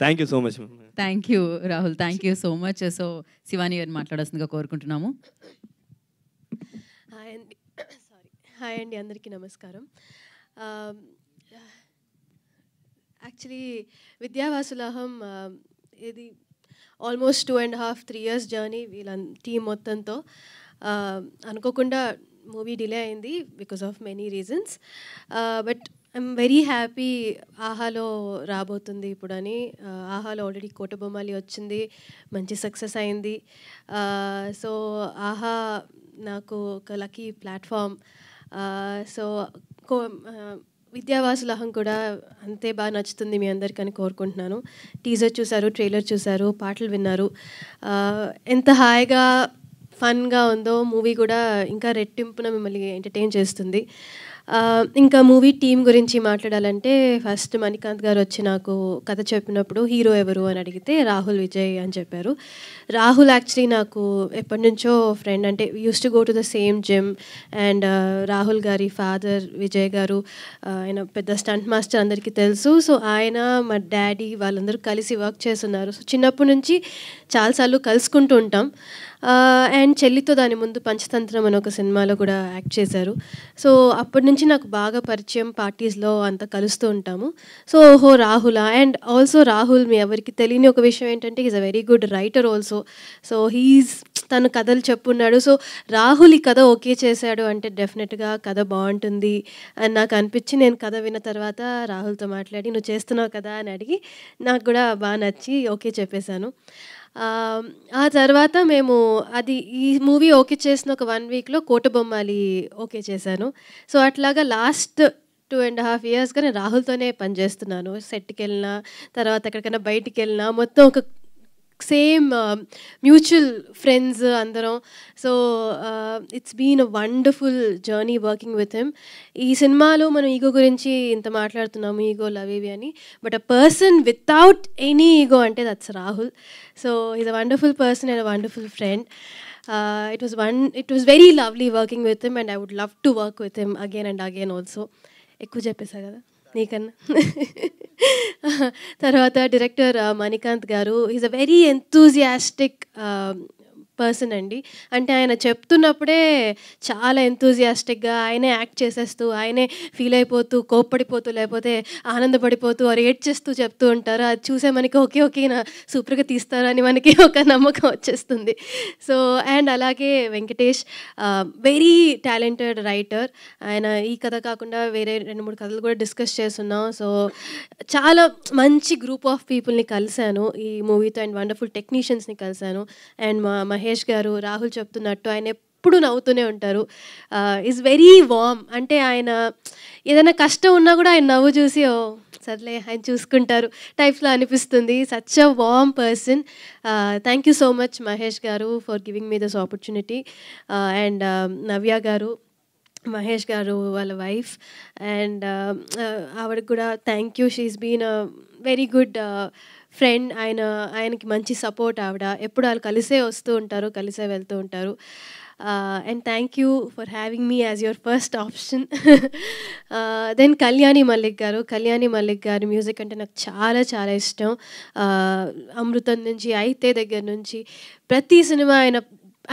Thank you so much. Thank you Rahul, thank you so much. So Shivani గారిని మాట్లాడాల్సిందిగా కోరుకుంటున్నాము. Hi అండి, సారీ, హాయ్ అండి, అందరికీ నమస్కారం. యాక్చువల్లీ విద్యావాసులహం ఇది ఆల్మోస్ట్ 2.5-3 years జర్నీ వీళ్ళ టీం మొత్తంతో. అనుకోకుండా మూవీ డిలే అయింది because of many reasons, but I'm very happy ఆహాలో రాబోతుంది ఇప్పుడని. ఆహాలో ఆల్రెడీ కోటబొమ్మాలి వచ్చింది, మంచి సక్సెస్ అయింది. సో ఆహా నాకు ఒక లక్కీ ప్లాట్ఫామ్. సో విద్యావాసులహం కూడా అంతే బాగా నచ్చుతుంది మీ అందరికని కోరుకుంటున్నాను. టీజర్ చూశారు, ట్రైలర్ చూశారు, పాటలు విన్నారు. ఎంత హాయిగా ఫన్గా ఉందో మూవీ కూడా ఇంకా రెట్టింపున మిమ్మల్ని ఎంటర్టైన్ చేస్తుంది. ఇంకా మూవీ టీం గురించి మాట్లాడాలంటే ఫస్ట్ మణికాంత్ గారు వచ్చి నాకు కథ చెప్పినప్పుడు హీరో ఎవరు అని అడిగితే రాహుల్ విజయ్ అని చెప్పారు. రాహుల్ యాక్చువల్లీ నాకు ఎప్పటి నుంచో ఫ్రెండ్, అంటే use to go to the same gym. And Rahul గారి ఫాదర్ విజయ్ గారు ఆయన పెద్ద స్టంట్ మాస్టర్ అందరికీ తెలుసు. సో ఆయన మా డాడీ వాళ్ళందరూ కలిసి వర్క్ చేస్తున్నారు. సో చిన్నప్పటి నుంచి చాలాసార్లు కలుసుకుంటూ ఉంటాం. అండ్ చెల్లితో దాని ముందు పంచతంత్రం అని ఒక సినిమాలో కూడా యాక్ట్ చేశారు. సో అప్పటి నుంచి నాకు బాగా పరిచయం, పార్టీస్లో అంతా కలుస్తూ ఉంటాము. సో ఓహో రాహులా. అండ్ ఆల్సో రాహుల్ మీ ఎవరికి తెలియని ఒక విషయం ఏంటంటే is a very good writer also. So తను కథలు చెప్పున్నాడు. సో రాహుల్ ఈ కథ ఓకే చేశాడు అంటే డెఫినెట్గా కథ బాగుంటుంది అని నాకు అనిపించి, నేను కథ విన్న తర్వాత రాహుల్తో మాట్లాడి నువ్వు చేస్తున్నావు కదా అని అడిగి నాకు కూడా బాగా నచ్చి ఓకే చెప్పేశాను. ఆ తర్వాత మేము ఈ మూవీ ఓకే చేసిన ఒక 1 weekలో కోటబొమ్మాలి ఓకే చేశాను. సో అట్లాగా లాస్ట్ 2.5 yearsగా నేను రాహుల్తోనే పనిచేస్తున్నాను. సెట్కి వెళ్ళినా, తర్వాత ఎక్కడికైనా బయటికి వెళ్ళినా మొత్తం ఒక సేమ్ మ్యూచువల్ ఫ్రెండ్స్ అందరం. So it's been a wonderful journey working with him. ఈ సినిమాలో మనం ఈగో గురించి ఇంత మాట్లాడుతున్నాము, ఈగో లవ్ ఇవి అని, but a person without any ego అంటే that's Rahul. So is a wonderful person and a wonderful friend. It was very lovely working with him and I would love to work with him again and again also. ఎక్కువ చెప్పేసా కదా నీకన్నా. తర్వాత director Manikanth గారు, is a very enthusiastic person అండి. అంటే ఆయన చెప్తున్నప్పుడే చాలా ఎంతూజియాస్టిక్గా ఆయనే యాక్ట్ చేసేస్తూ, ఆయనే ఫీల్ అయిపోతూ, కోప్పడిపోతూ, లేకపోతే ఆనందపడిపోతూ, రేట్ చేస్తూ చెప్తూ ఉంటారు. అది చూసే మనకి ఓకే నా సూపర్గా తీస్తారు అని మనకి ఒక నమ్మకం వచ్చేస్తుంది. సో అండ్ అలాగే వెంకటేష్, వెరీ టాలెంటెడ్ రైటర్. ఆయన ఈ కథ కాకుండా వేరే 2-3 కథలు కూడా డిస్కస్ చేస్తున్నాం. సో చాలా మంచి గ్రూప్ ఆఫ్ పీపుల్ని కలిశాను ఈ మూవీతో, అండ్ వండర్ఫుల్ టెక్నీషియన్స్ని కలిశాను. అండ్ మహేష్ గారు, రాహుల్ చెప్తున్నట్టు ఆయన ఎప్పుడు నవ్వుతూనే ఉంటారు. Is very warm. అంటే ఆయన ఏదైనా కష్టం ఉన్నా కూడా ఆయన నవ్వు చూసి ఓ సర్లే ఆయన చూసుకుంటారు టైప్లో అనిపిస్తుంది. Such a warm person. Thank you so much Mahesh garu for giving me this opportunity. And Navya garu, Mahesh garu వాళ్ళ వైఫ్, అండ్ ఆవిడకి కూడా thank you. She's been a very good friend. ఆయనకి మంచి సపోర్ట్. ఆవిడ ఎప్పుడు వాళ్ళు కలిసే వస్తూ ఉంటారు, కలిసే వెళ్తూ ఉంటారు. And thank you for having me as your first option. Then Kalyani Mallik గారి మ్యూజిక్ అంటే నాకు చాలా చాలా ఇష్టం. అమృతం నుంచి, అయితే దగ్గర నుంచి ప్రతి సినిమా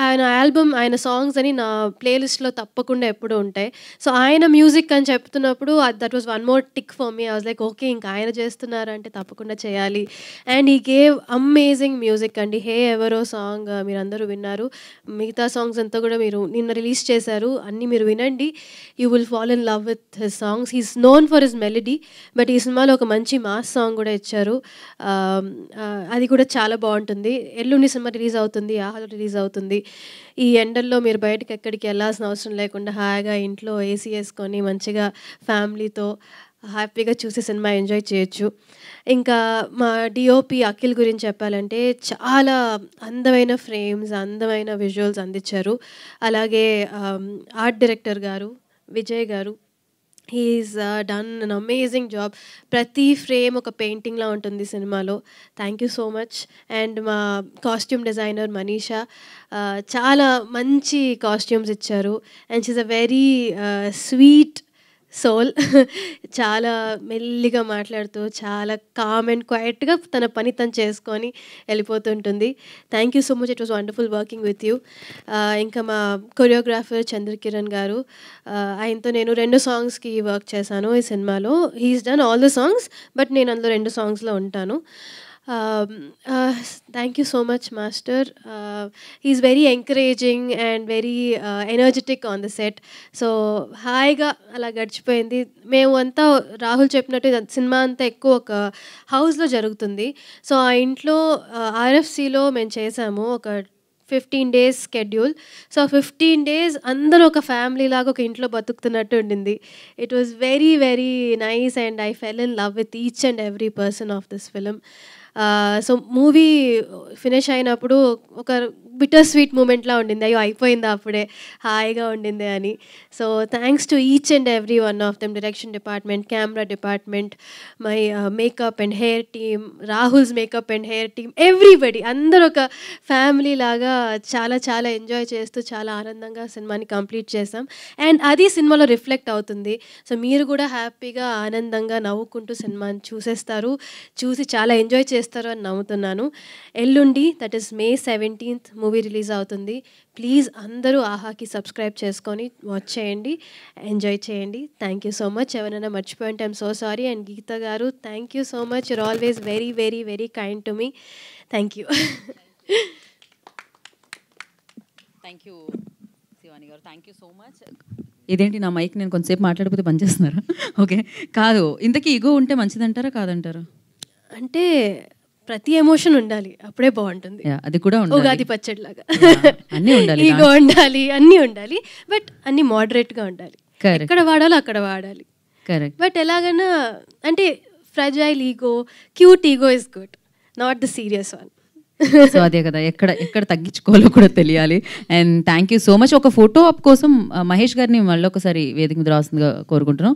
ఆయన ఆల్బమ్, ఆయన సాంగ్స్ అని నా ప్లేలిస్ట్లో తప్పకుండా ఎప్పుడూ ఉంటాయి. సో ఆయన మ్యూజిక్ అని చెప్తున్నప్పుడు that was one more tick for me. I was like okay ఇంకా ఆయన చేస్తున్నారంటే తప్పకుండా చేయాలి. అండ్ ఈ గేవ్ అమేజింగ్ మ్యూజిక్ అండి. హే ఎవరో సాంగ్ మీరందరూ విన్నారు. మిగతా సాంగ్స్ అంతా కూడా మీరు నిన్న రిలీజ్ చేశారు, అన్నీ మీరు వినండి. You will fall in love with his songs. He's known for his melody, but ఈ సినిమాలో ఒక మంచి మాస్ సాంగ్ కూడా ఇచ్చారు. అది కూడా చాలా బాగుంటుంది. ఎల్లుండి సినిమా రిలీజ్ అవుతుంది, ఆహాలో రిలీజ్ అవుతుంది. ఈ ఎండల్లో మీరు బయటకు ఎక్కడికి వెళ్ళాల్సిన అవసరం లేకుండా హాయిగా ఇంట్లో ఏసీ వేసుకొని మంచిగా ఫ్యామిలీతో హ్యాపీగా చూసి సినిమా ఎంజాయ్ చేయొచ్చు. ఇంకా మా డిఓపి అఖిల్ గురించి చెప్పాలంటే చాలా అందమైన ఫ్రేమ్స్, అందమైన విజువల్స్ అందించారు. అలాగే ఆర్ట్ డైరెక్టర్ గారు విజయ్ గారు, he's done an amazing job. ప్రతి ఫ్రేమ్ ఒక పెయింటింగ్లా ఉంటుంది సినిమాలో. Thank you so much. And మా కాస్ట్యూమ్ డిజైనర్ మనీషా చాలా మంచి కాస్ట్యూమ్స్ ఇచ్చారు. And she's a very sweet soul. చాలా మెల్లిగా మాట్లాడుతూ, చాలా కామ్ అండ్ క్వైట్‌గా తన పని తను చేసుకొని వెళ్ళిపోతుంటుంది. Thank you so much. It was wonderful working with you. ఇంకా మా కొరియోగ్రాఫర్ చంద్రకిరణ్ గారు, ఆయనతో నేను 2 సాంగ్స్‌కి వర్క్ చేశాను ఈ సినిమాలో. He is done all the songs, but నేను అందులో 2 సాంగ్స్‌లో ఉంటాను. Thank you so much master. He's very encouraging and very energetic on the set. So హాయిగా అలా గడిచిపోయింది. మేము అంతా రాహుల్ చెప్పినట్టు సినిమా అంతా ఎక్కువ ఒక హౌస్లో జరుగుతుంది. సో ఆ ఇంట్లో ఆర్ఎఫ్సిలో మేము చేసాము ఒక 15 days స్కెడ్యూల్. సో 15 days అందరూ ఒక ఫ్యామిలీ లాగా ఒక ఇంట్లో బతుకుతున్నట్టు ఉండింది. It was very very nice and I fell in love with each and every person of this film. So movie finish అయినప్పుడు ఒక బిటర్ స్వీట్ మూమెంట్లా ఉండింది. అయ్యో అయిపోయిందా అప్పుడే, హాయిగా ఉండింది అని. So thanks to each and every one of them, direction department, camera department, my makeup and hair team, Rahul's makeup and hair team, everybody అందరూ ఒక ఫ్యామిలీ లాగా చాలా చాలా ఎంజాయ్ చేస్తూ చాలా ఆనందంగా సినిమాని కంప్లీట్ చేసాం. అండ్ అది సినిమాలో రిఫ్లెక్ట్ అవుతుంది. సో మీరు కూడా హ్యాపీగా ఆనందంగా నవ్వుకుంటూ సినిమాని చూసేస్తారు, చూసి చాలా ఎంజాయ్ చేస్తారు అని నమ్ముతున్నాను. ఎల్లుండి that is May 17th movie release అవుతుంది. ప్లీజ్ అందరూ ఆహాకి సబ్స్క్రైబ్ చేసుకొని వాచ్ చేయండి, ఎంజాయ్ చేయండి. Thank you so much. ఎవరైనా మర్చిపోయింటే I'm so sorry. And Geetha గారు, thank you so much. You're always very very very kind to me. Thank you. Thank you Shivani గారు, థ్యాంక్ యూ సో మచ్. ఇదేంటి నా mic నేను కొంతసేపు మాట్లాడిపోతే పనిచేస్తున్నారా? ఓకే, కాదు, ఇంతకీ ఈగో ఉంటే మంచిదంటారా కాదంటారా? అంటే ప్రతి ఎమోషన్ ఉండాలి, అప్పుడే బాగుంటుంది. అది కూడా ఉగాది పచ్చడిలాగా అన్నీ ఉండాలి, ఈగో ఉండాలి, అన్నీ ఉండాలి, బట్ అన్నీ మోడరేట్గా ఉండాలి. ఎక్కడ వాడాలో అక్కడ వాడాలి. కరెక్ట్. బట్ ఎలాగైనా అంటే fragile ego, cute ego is good, not the serious one. So అదే కదా, ఎక్కడ తగ్గించుకోవాలో కూడా తెలియాలి. And thank you so much. ఒక ఫోటో ఆప్ కోసం మహేష్ గారిని మళ్ళీ ఒకసారి వేదిక మీద రాస్తుందిగా కోరుకుంటున్నాం.